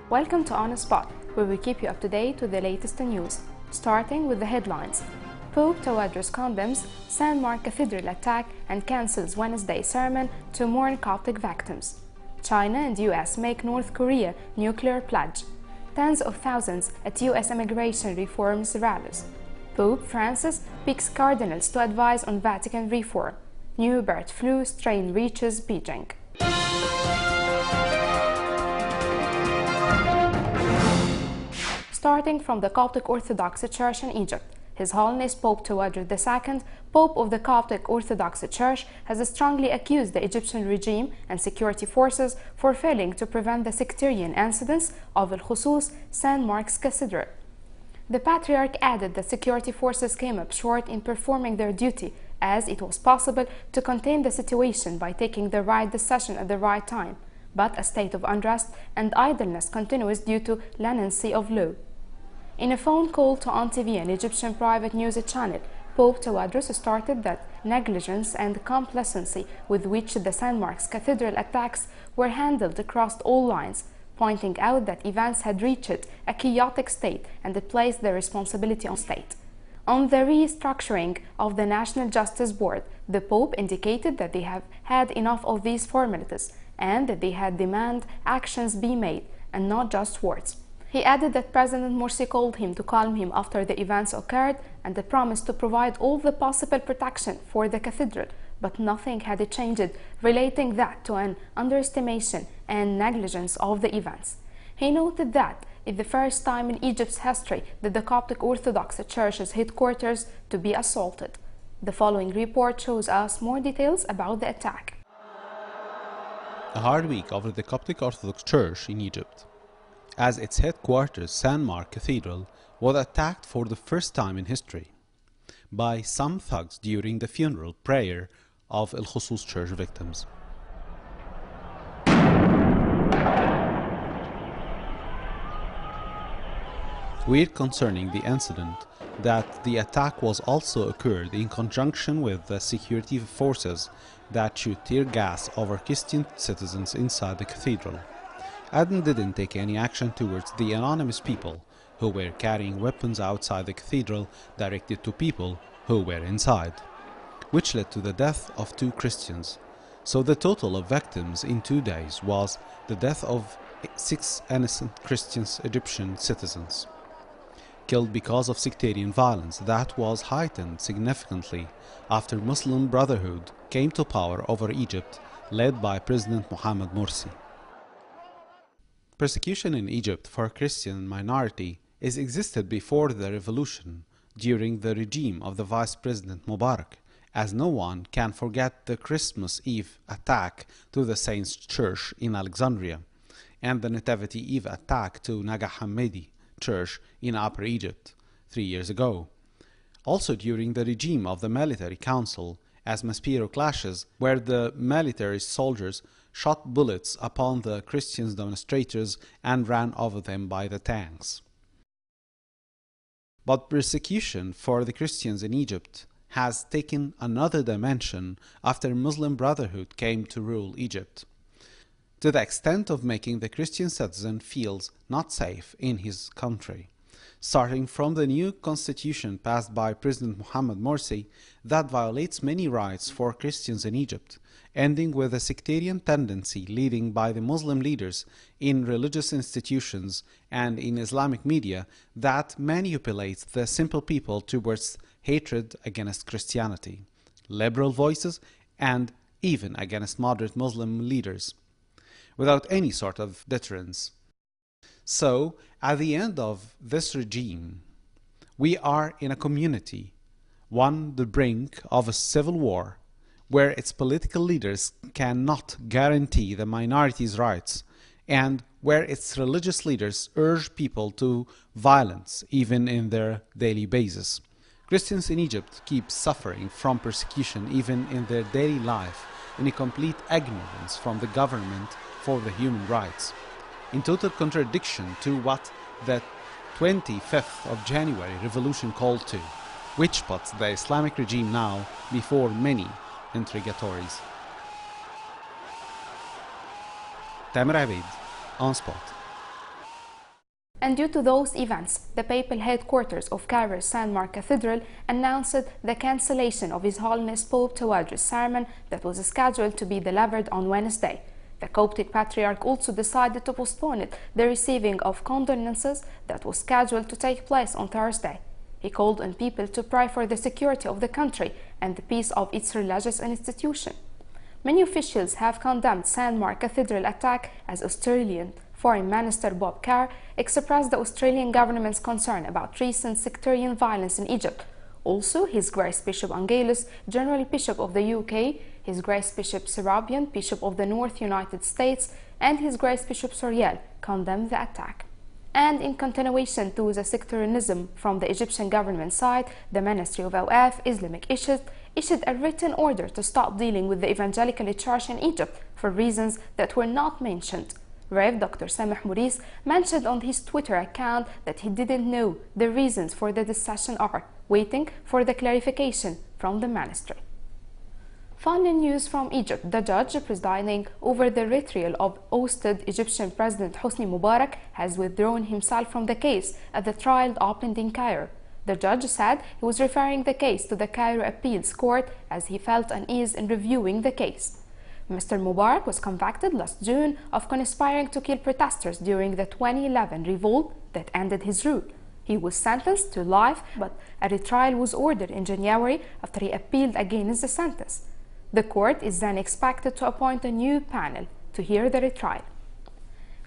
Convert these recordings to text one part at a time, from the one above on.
Welcome to On Spot, where we keep you up to date with the latest news, starting with the headlines. Pope Tawadros condemns St. Mark Cathedral attack and cancels Wednesday sermon to mourn Coptic victims. China and US make North Korea nuclear pledge. Tens of thousands at US immigration reforms rallies. Pope Francis picks cardinals to advise on Vatican reform. New bird flu strain reaches Beijing. Starting from the Coptic Orthodox Church in Egypt, His Holiness Pope Tawadros II, Pope of the Coptic Orthodox Church, has strongly accused the Egyptian regime and security forces for failing to prevent the sectarian incidents of Al-Khusus, St. Mark's Cathedral. The Patriarch added that security forces came up short in performing their duty, as it was possible to contain the situation by taking the right decision at the right time, but a state of unrest and idleness continues due to leniency of law. In a phone call to ONTV, an Egyptian private news channel, Pope Tawadros stated that negligence and complacency with which the St. Mark's Cathedral attacks were handled crossed all lines, pointing out that events had reached a chaotic state and it placed the responsibility on state. On the restructuring of the National Justice Board, the Pope indicated that they have had enough of these formalities and that they had demand actions be made and not just words. He added that President Morsi called him to calm him after the events occurred and promised to provide all the possible protection for the cathedral, but nothing had changed relating that to an underestimation and negligence of the events. He noted that it's the first time in Egypt's history that the Coptic Orthodox Church's headquarters to be assaulted. The following report shows us more details about the attack. A hard week over the Coptic Orthodox Church in Egypt, as its headquarters, St. Mark Cathedral, was attacked for the first time in history by some thugs during the funeral prayer of Al-Khusus church victims. Weird concerning the incident that the attack was also occurred in conjunction with the security forces that shoot tear gas over Christian citizens inside the cathedral, and didn't take any action towards the anonymous people who were carrying weapons outside the cathedral directed to people who were inside, which led to the death of 2 Christians. So the total of victims in 2 days was the death of 6 innocent Christian Egyptian citizens, killed because of sectarian violence that was heightened significantly after Muslim Brotherhood came to power over Egypt, led by President Mohamed Morsi. Persecution in Egypt for a Christian minority existed before the revolution during the regime of the Vice President Mubarak, as no one can forget the Christmas Eve attack to the Saints' Church in Alexandria and the Nativity Eve attack to Naga Hammadi Church in Upper Egypt 3 years ago. Also during the regime of the military council, as Maspero clashes, where the military soldiers shot bullets upon the Christian demonstrators and ran over them by the tanks. But persecution for the Christians in Egypt has taken another dimension after Muslim Brotherhood came to rule Egypt, to the extent of making the Christian citizen feel not safe in his country, starting from the new constitution passed by President Mohamed Morsi that violates many rights for Christians in Egypt, ending with a sectarian tendency leading by the Muslim leaders in religious institutions and in Islamic media that manipulates the simple people towards hatred against Christianity, liberal voices, and even against moderate Muslim leaders, without any sort of deterrence. So, at the end of this regime, we are in a community, on the brink of a civil war, where its political leaders cannot guarantee the minorities' rights, and where its religious leaders urge people to violence even in their daily basis. Christians in Egypt keep suffering from persecution even in their daily life, in a complete ignorance from the government for the human rights, in total contradiction to what the 25th of January revolution called to, which puts the Islamic regime now before many interrogatories. Tamer Abid, On Spot. And due to those events, the papal headquarters of Cairo's St. Mark Cathedral announced the cancellation of His Holiness Pope Tawadros' sermon that was scheduled to be delivered on Wednesday. The Coptic Patriarch also decided to postpone the receiving of condolences that was scheduled to take place on Thursday. He called on people to pray for the security of the country and the peace of its religious institution. Many officials have condemned St. Mark Cathedral attack as Australian Foreign Minister Bob Carr expressed the Australian government's concern about recent sectarian violence in Egypt. Also, His Grace Bishop Angelus, General Bishop of the UK, His Grace Bishop Serapion, Bishop of the North United States, and His Grace Bishop Soriel condemned the attack. And in continuation to the sectarianism from the Egyptian government side, the Ministry of Awqaf Islamic issued a written order to stop dealing with the Evangelical Church in Egypt for reasons that were not mentioned. Rev. Dr. Sameh Maurice mentioned on his Twitter account that he didn't know the reasons for the decision are waiting for the clarification from the ministry. Final news from Egypt. The judge presiding over the retrial of ousted Egyptian President Hosni Mubarak has withdrawn himself from the case at the trial opened in Cairo. The judge said he was referring the case to the Cairo Appeals Court as he felt unease in reviewing the case. Mr. Mubarak was convicted last June of conspiring to kill protesters during the 2011 revolt that ended his rule. He was sentenced to life, but a retrial was ordered in January after he appealed against the sentence. The court is then expected to appoint a new panel to hear the retrial.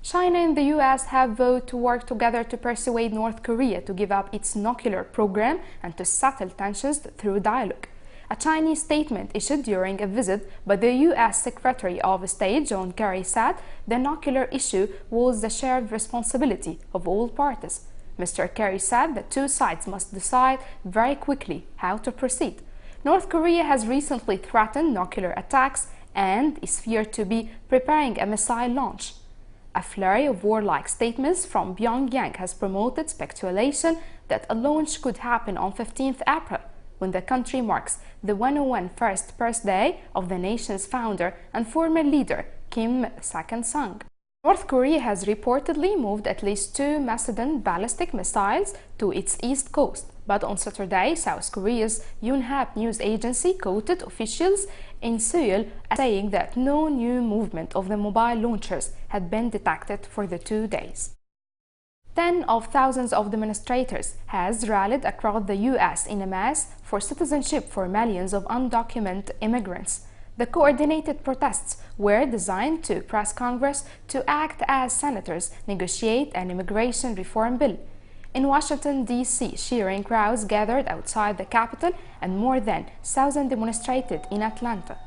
China and the US have vowed to work together to persuade North Korea to give up its nuclear program and to settle tensions through dialogue. A Chinese statement issued during a visit by the U.S. Secretary of State John Kerry said the nuclear issue was the shared responsibility of all parties. Mr. Kerry said the two sides must decide very quickly how to proceed. North Korea has recently threatened nuclear attacks and is feared to be preparing a missile launch. A flurry of warlike statements from Pyongyang has promoted speculation that a launch could happen on 15th April. When the country marks the 101st birthday of the nation's founder and former leader, Kim Il-sung. North Korea has reportedly moved at least 2 Macedon ballistic missiles to its east coast. But on Saturday, South Korea's Yonhap news agency quoted officials in Seoul as saying that no new movement of the mobile launchers had been detected for the 2 days. Tens of thousands of demonstrators has rallied across the U.S. in a mass for citizenship for millions of undocumented immigrants. The coordinated protests were designed to press Congress to act as senators negotiate an immigration reform bill. In Washington, D.C., cheering crowds gathered outside the Capitol and more than 1,000 demonstrated in Atlanta.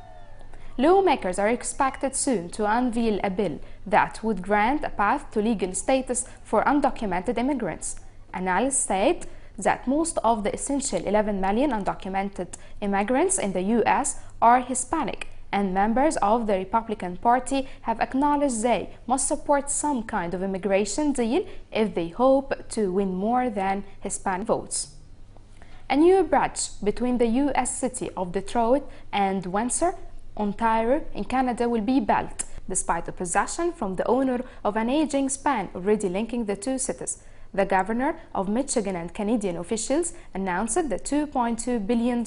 Lawmakers are expected soon to unveil a bill that would grant a path to legal status for undocumented immigrants. Analysts state that most of the essential 11 million undocumented immigrants in the U.S. are Hispanic, and members of the Republican Party have acknowledged they must support some kind of immigration deal if they hope to win more than Hispanic votes. A new bridge between the U.S. city of Detroit and Windsor, Ontario, in Canada will be built, despite opposition from the owner of an aging span already linking the two cities. The governor of Michigan and Canadian officials announced the $2.2 billion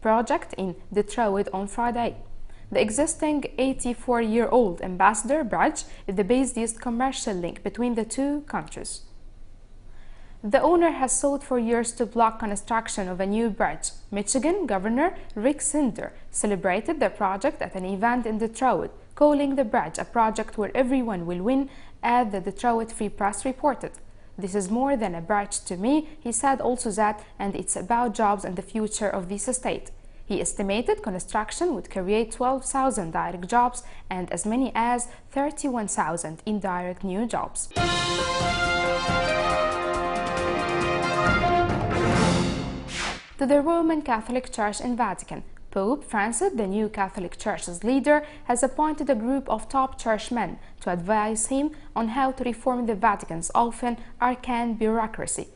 project in Detroit on Friday. The existing 84-year-old Ambassador Bridge is the busiest commercial link between the two countries. The owner has sought for years to block construction of a new bridge. Michigan Governor Rick Snyder celebrated the project at an event in Detroit, calling the bridge a project where everyone will win, as the Detroit Free Press reported. "This is more than a bridge to me," he said also that, and it's about jobs and the future of this state. He estimated construction would create 12,000 direct jobs and as many as 31,000 indirect new jobs. To the Roman Catholic Church in Vatican, Pope Francis, the new Catholic Church's leader, has appointed a group of top churchmen to advise him on how to reform the Vatican's often arcane bureaucracy.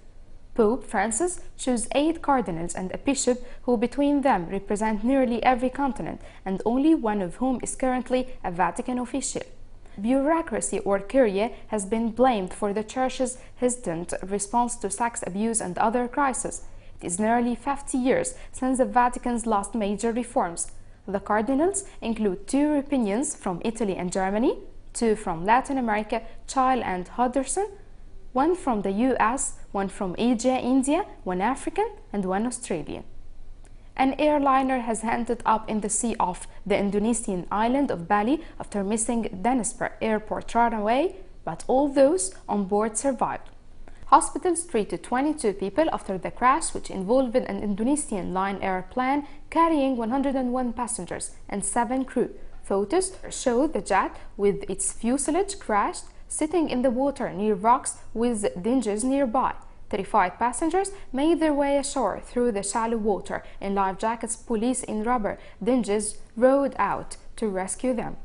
Pope Francis chose 8 cardinals and a bishop who between them represent nearly every continent, and only one of whom is currently a Vatican official. bureaucracy or Curia has been blamed for the Church's hesitant response to sex abuse and other crises. It is nearly 50 years since the Vatican's last major reforms. The cardinals include 2 opinions from Italy and Germany, 2 from Latin America, Chile and Hodderson, 1 from the US, 1 from Asia, India, 1 African and 1 Australian. An airliner has ended up in the sea off the Indonesian island of Bali after missing Denpasar airport runway, but all those on board survived. Hospitals treated 22 people after the crash, which involved an Indonesian Lion Air plane carrying 101 passengers and 7 crew. Photos show the jet with its fuselage crashed, sitting in the water near rocks with dinghies nearby. 35 passengers made their way ashore through the shallow water in life jackets. Police in rubber dinghies rowed out to rescue them.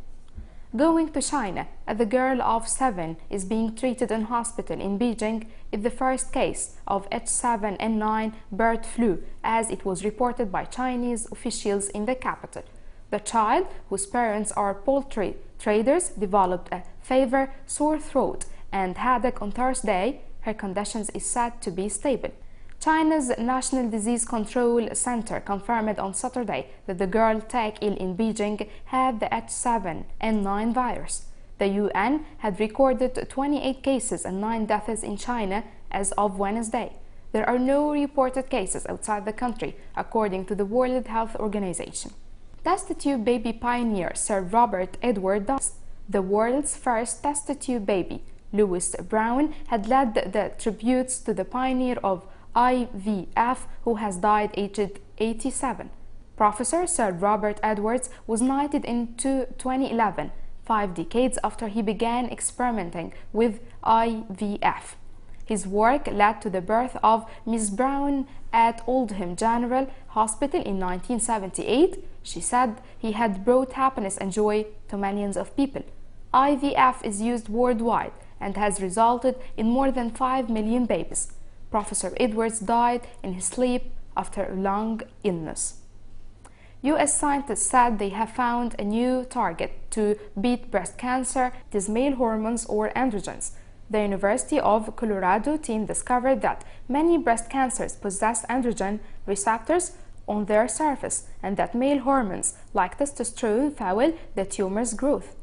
Going to China, the girl of 7 is being treated in hospital in Beijing is the first case of H7N9 bird flu, as it was reported by Chinese officials in the capital. The child, whose parents are poultry traders, developed a fever, sore throat, and headache on Thursday. Her condition is said to be stable. China's National Disease Control Center confirmed on Saturday that the girl taken ill in Beijing had the H7N9 virus. The UN had recorded 28 cases and 9 deaths in China as of Wednesday. There are no reported cases outside the country, according to the World Health Organization. Test tube baby pioneer Sir Robert Edward died. The world's first test tube baby, Louis Brown, had led the tributes to the pioneer of IVF, who has died aged 87. Professor Sir Robert Edwards was knighted in 2011, 5 decades after he began experimenting with IVF. His work led to the birth of Miss Brown at Oldham General Hospital in 1978. She said he had brought happiness and joy to millions of people. IVF is used worldwide and has resulted in more than 5 million babies. Professor Edwards died in his sleep after a long illness. US scientists said they have found a new target to beat breast cancer. It is male hormones or androgens. The University of Colorado team discovered that many breast cancers possess androgen receptors on their surface and that male hormones like testosterone fuel the tumor's growth.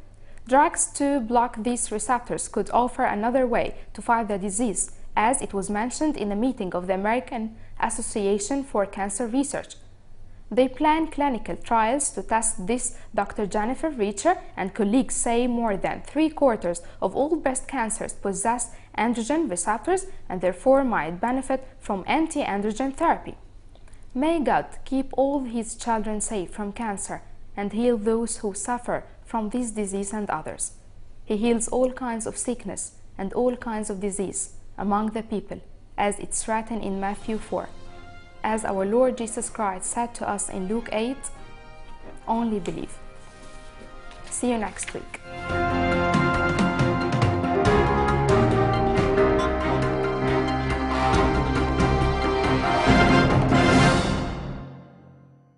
Drugs to block these receptors could offer another way to fight the disease, as it was mentioned in a meeting of the American Association for Cancer Research. They plan clinical trials to test this. Dr. Jennifer Reacher and colleagues say more than 3/4 of all breast cancers possess androgen receptors and therefore might benefit from anti-androgen therapy. May God keep all His children safe from cancer and heal those who suffer from this disease and others. He heals all kinds of sickness and all kinds of disease among the people, as it's written in Matthew 4. As our Lord Jesus Christ said to us in Luke 8, only believe. See you next week.